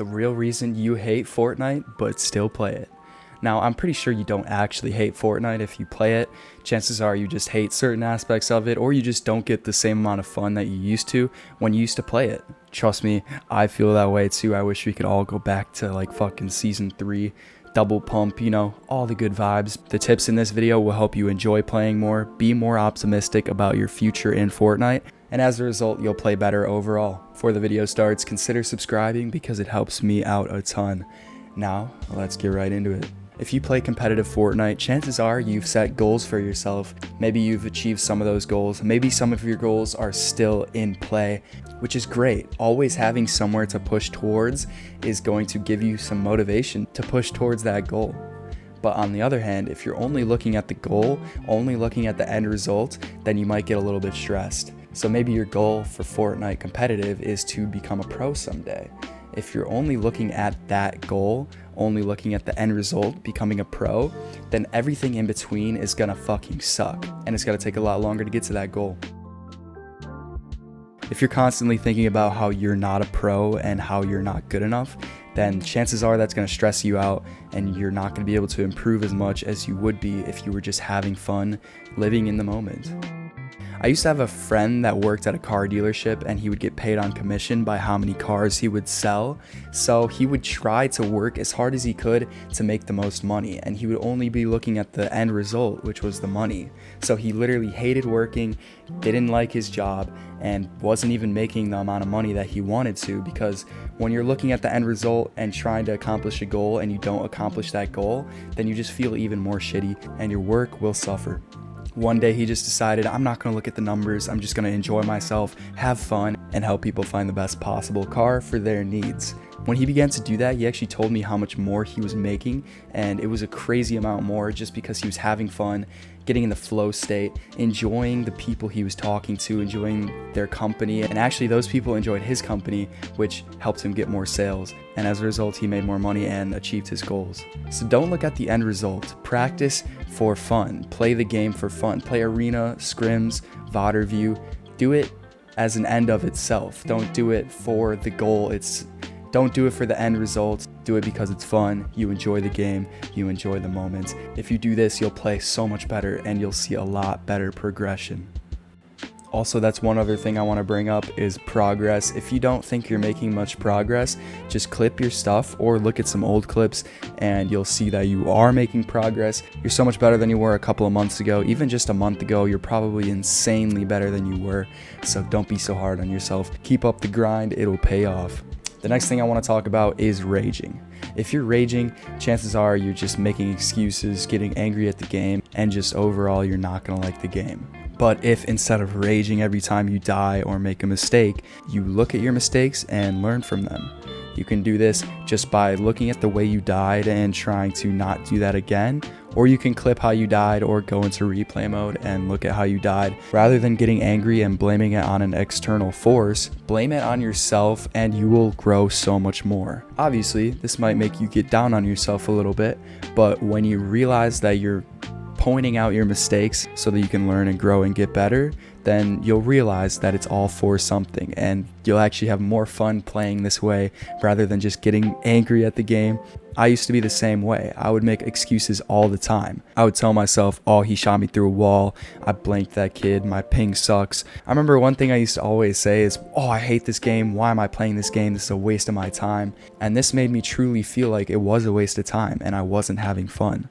the real reason you hate Fortnite but still play it. Now, I'm pretty sure you don't actually hate Fortnite if you play it. Chances are you just hate certain aspects of it, or you just don't get the same amount of fun that you used to when you used to play it. Trust me, I feel that way too. I wish we could all go back to like fucking season 3, double pump, all the good vibes. The tips in this video will help you enjoy playing more, be more optimistic about your future in Fortnite, and as a result, you'll play better overall. Before the video starts, consider subscribing because it helps me out a ton. Now, let's get right into it. If you play competitive Fortnite, chances are you've set goals for yourself. Maybe you've achieved some of those goals. Maybe some of your goals are still in play, which is great. Always having somewhere to push towards is going to give you some motivation to push towards that goal. But on the other hand, if you're only looking at the goal, only looking at the end result, then you might get a little bit stressed. So maybe your goal for Fortnite competitive is to become a pro someday. If you're only looking at that goal, only looking at the end result, becoming a pro, then everything in between is gonna fucking suck, and it's gonna take a lot longer to get to that goal. If you're constantly thinking about how you're not a pro and how you're not good enough, then chances are that's gonna stress you out, and you're not gonna be able to improve as much as you would be if you were just having fun, living in the moment. I used to have a friend that worked at a car dealership, and he would get paid on commission by how many cars he would sell. So he would try to work as hard as he could to make the most money, and he would only be looking at the end result, which was the money. So he literally hated working, didn't like his job, and wasn't even making the amount of money that he wanted to, because when you're looking at the end result and trying to accomplish a goal and you don't accomplish that goal, then you just feel even more shitty and your work will suffer. One day he just decided, I'm not going to look at the numbers, I'm just going to enjoy myself, have fun, and help people find the best possible car for their needs. When he began to do that, he actually told me how much more he was making, and it was a crazy amount more just because he was having fun, getting in the flow state, enjoying the people he was talking to, enjoying their company, and actually those people enjoyed his company, which helped him get more sales, and as a result he made more money and achieved his goals. So don't look at the end result. Practice for fun. Play the game for fun. Play arena, scrims, VOD review. Do it as an end of itself. Don't do it for the goal. Don't do it for the end result. Do it because it's fun. You enjoy the game. You enjoy the moments. If you do this, you'll play so much better and you'll see a lot better progression. Also, that's one other thing I want to bring up is progress. If you don't think you're making much progress, just clip your stuff or look at some old clips and you'll see that you are making progress. You're so much better than you were a couple of months ago. Even just a month ago, you're probably insanely better than you were. So don't be so hard on yourself. Keep up the grind. It'll pay off. The next thing I want to talk about is raging. If you're raging, chances are you're just making excuses, getting angry at the game, and just overall you're not going to like the game. But if instead of raging every time you die or make a mistake, you look at your mistakes and learn from them. You can do this just by looking at the way you died and trying to not do that again, or you can clip how you died or go into replay mode and look at how you died. Rather than getting angry and blaming it on an external force, blame it on yourself and you will grow so much more. Obviously, this might make you get down on yourself a little bit, but when you realize that you're pointing out your mistakes so that you can learn and grow and get better, then you'll realize that it's all for something and you'll actually have more fun playing this way rather than just getting angry at the game. I used to be the same way. I would make excuses all the time. I would tell myself, oh, he shot me through a wall, I blanked that kid, my ping sucks. I remember one thing I used to always say is, oh, I hate this game, why am I playing this game, this is a waste of my time. And this made me truly feel like it was a waste of time and I wasn't having fun.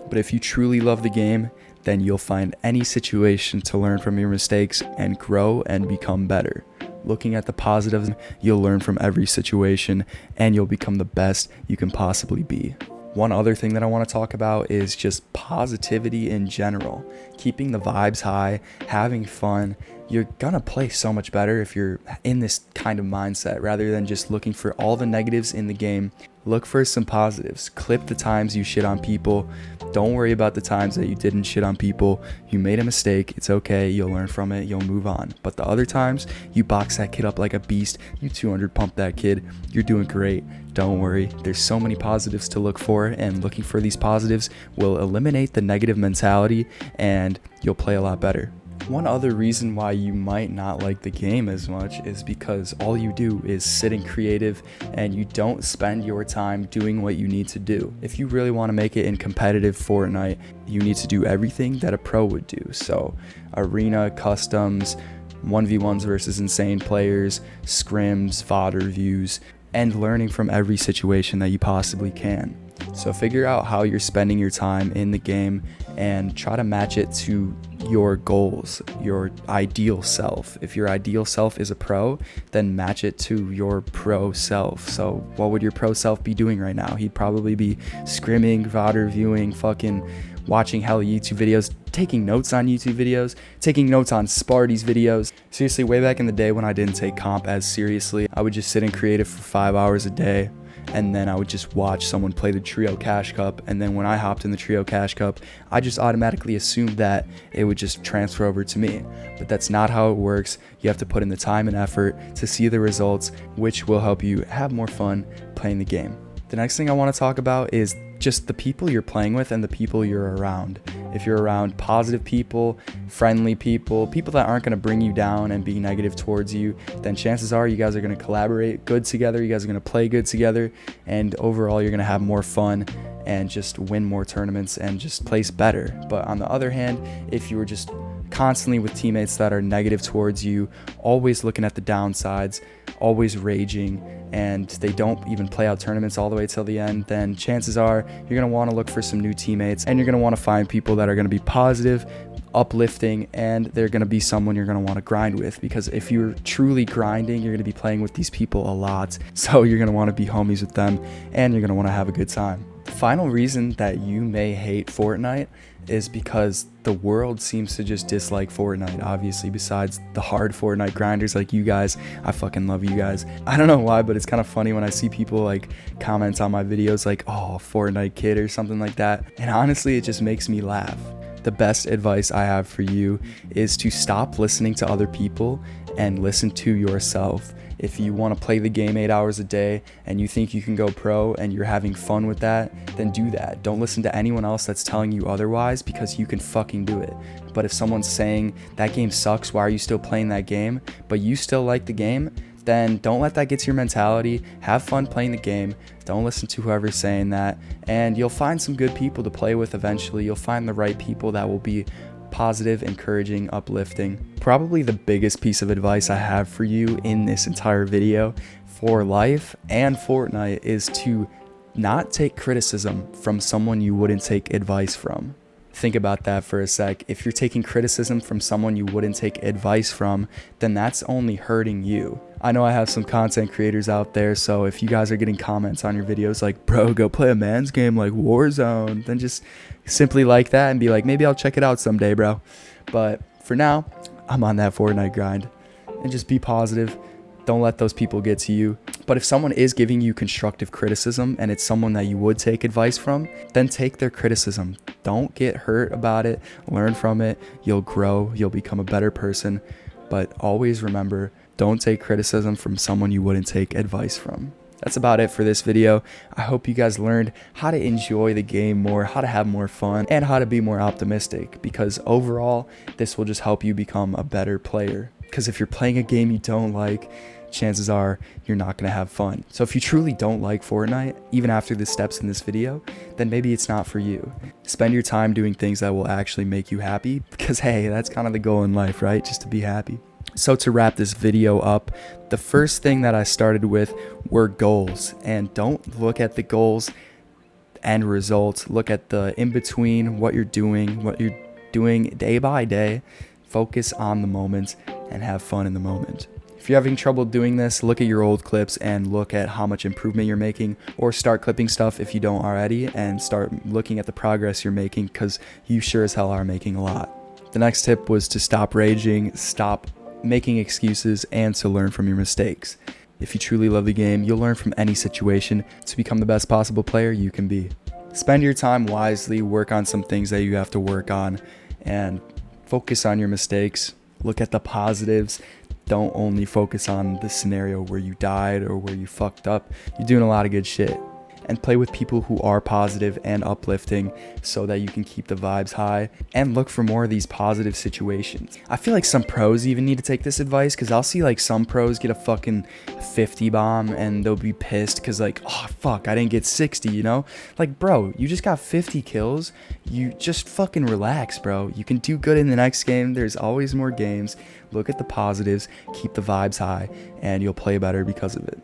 But if you truly love the game, then you'll find any situation to learn from your mistakes and grow and become better. Looking at the positives, you'll learn from every situation and you'll become the best you can possibly be. One other thing that I want to talk about is just positivity in general. Keeping the vibes high, having fun. You're gonna play so much better if you're in this kind of mindset rather than just looking for all the negatives in the game. Look for some positives. Clip the times you shit on people. Don't worry about the times that you didn't shit on people. You made a mistake. It's okay. You'll learn from it. You'll move on. But the other times, you box that kid up like a beast. You 200 pump that kid. You're doing great. Don't worry. There's so many positives to look for, and looking for these positives will eliminate the negative mentality and you'll play a lot better. One other reason why you might not like the game as much is because all you do is sit in creative and you don't spend your time doing what you need to do. If you really want to make it in competitive Fortnite, you need to do everything that a pro would do. So arena, customs, 1v1s versus insane players, scrims, VOD reviews, and learning from every situation that you possibly can. So figure out how you're spending your time in the game and try to match it to your goals, your ideal self. If your ideal self is a pro, then match it to your pro self. So what would your pro self be doing right now? He'd probably be scrimming, VOD reviewing, fucking watching hella YouTube videos, taking notes on YouTube videos, taking notes on Sparty's videos. Seriously, way back in the day when I didn't take comp as seriously, I would just sit in creative for 5 hours a day, and then I would just watch someone play the Trio Cash Cup, and then when I hopped in the Trio Cash Cup, I just automatically assumed that it would just transfer over to me. But that's not how it works. You have to put in the time and effort to see the results, which will help you have more fun playing the game. The next thing I want to talk about is just the people you're playing with and the people you're around. If you're around positive people, friendly people, people that aren't going to bring you down and be negative towards you, then chances are you guys are going to collaborate good together, you guys are going to play good together, and overall you're going to have more fun and just win more tournaments and just place better. But on the other hand, if you were just constantly with teammates that are negative towards you, always looking at the downsides, always raging, and they don't even play out tournaments all the way till the end, then chances are you're going to want to look for some new teammates, and you're going to want to find people that are going to be positive, uplifting, and they're going to be someone you're going to want to grind with. Because if you're truly grinding, you're going to be playing with these people a lot, so you're going to want to be homies with them, and you're going to want to have a good time. The final reason that you may hate Fortnite is because the world seems to just dislike Fortnite. Obviously, besides the hard Fortnite grinders like you guys, I fucking love you guys. I don't know why, but it's kind of funny when I see people like comment on my videos like, oh, Fortnite kid or something like that. And honestly, it just makes me laugh. The best advice I have for you is to stop listening to other people and listen to yourself. If you want to play the game 8 hours a day and you think you can go pro and you're having fun with that, then do that. Don't listen to anyone else that's telling you otherwise, because you can fucking do it. But if someone's saying that game sucks, why are you still playing that game, but you still like the game, then don't let that get to your mentality. Have fun playing the game. Don't listen to whoever's saying that, and you'll find some good people to play with eventually. You'll find the right people that will be positive, encouraging, uplifting. Probably the biggest piece of advice I have for you in this entire video for life and Fortnite is to not take criticism from someone you wouldn't take advice from. Think about that for a sec. If you're taking criticism from someone you wouldn't take advice from, then that's only hurting you. I know I have some content creators out there, so if you guys are getting comments on your videos like, bro, go play a man's game like Warzone, then just simply like that and be like, maybe I'll check it out someday, bro. But for now, I'm on that Fortnite grind. And just be positive. Don't let those people get to you. But if someone is giving you constructive criticism and it's someone that you would take advice from, then take their criticism. Don't get hurt about it. Learn from it. You'll grow. You'll become a better person. But always remember, don't take criticism from someone you wouldn't take advice from. That's about it for this video. I hope you guys learned how to enjoy the game more, how to have more fun, and how to be more optimistic, because overall, this will just help you become a better player. Because if you're playing a game you don't like, chances are you're not going to have fun. So if you truly don't like Fortnite, even after the steps in this video, then maybe it's not for you. Spend your time doing things that will actually make you happy, because hey, that's kind of the goal in life, right? Just to be happy. So to wrap this video up, the first thing that I started with were goals. And don't look at the goals end results. Look at the in-between, what you're doing day by day. Focus on the moment and have fun in the moment. If you're having trouble doing this, look at your old clips and look at how much improvement you're making, or start clipping stuff if you don't already and start looking at the progress you're making, because you sure as hell are making a lot. The next tip was to stop raging, stop making excuses, and to learn from your mistakes. If you truly love the game, you'll learn from any situation to become the best possible player you can be. Spend your time wisely, work on some things that you have to work on, and focus on your mistakes. Look at the positives. Don't only focus on the scenario where you died or where you fucked up. You're doing a lot of good shit. and play with people who are positive and uplifting so that you can keep the vibes high, and look for more of these positive situations. I feel like some pros even need to take this advice, because I'll see like some pros get a fucking 50 bomb and they'll be pissed because like, oh fuck, I didn't get 60, you know? Like, bro, you just got 50 kills. You just fucking relax, bro. You can do good in the next game. There's always more games. Look at the positives, keep the vibes high, and you'll play better because of it.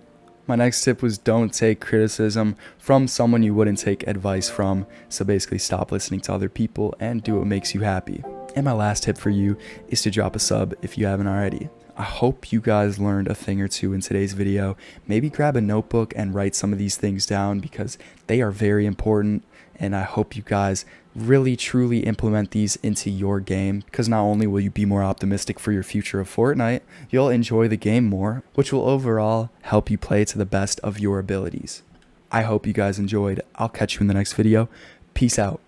My next tip was don't take criticism from someone you wouldn't take advice from. So basically stop listening to other people and do what makes you happy. And my last tip for you is to drop a sub if you haven't already. I hope you guys learned a thing or two in today's video. Maybe grab a notebook and write some of these things down because they are very important. And I hope you guys really truly implement these into your game, because not only will you be more optimistic for your future of Fortnite, you'll enjoy the game more, which will overall help you play to the best of your abilities. I hope you guys enjoyed. I'll catch you in the next video. Peace out.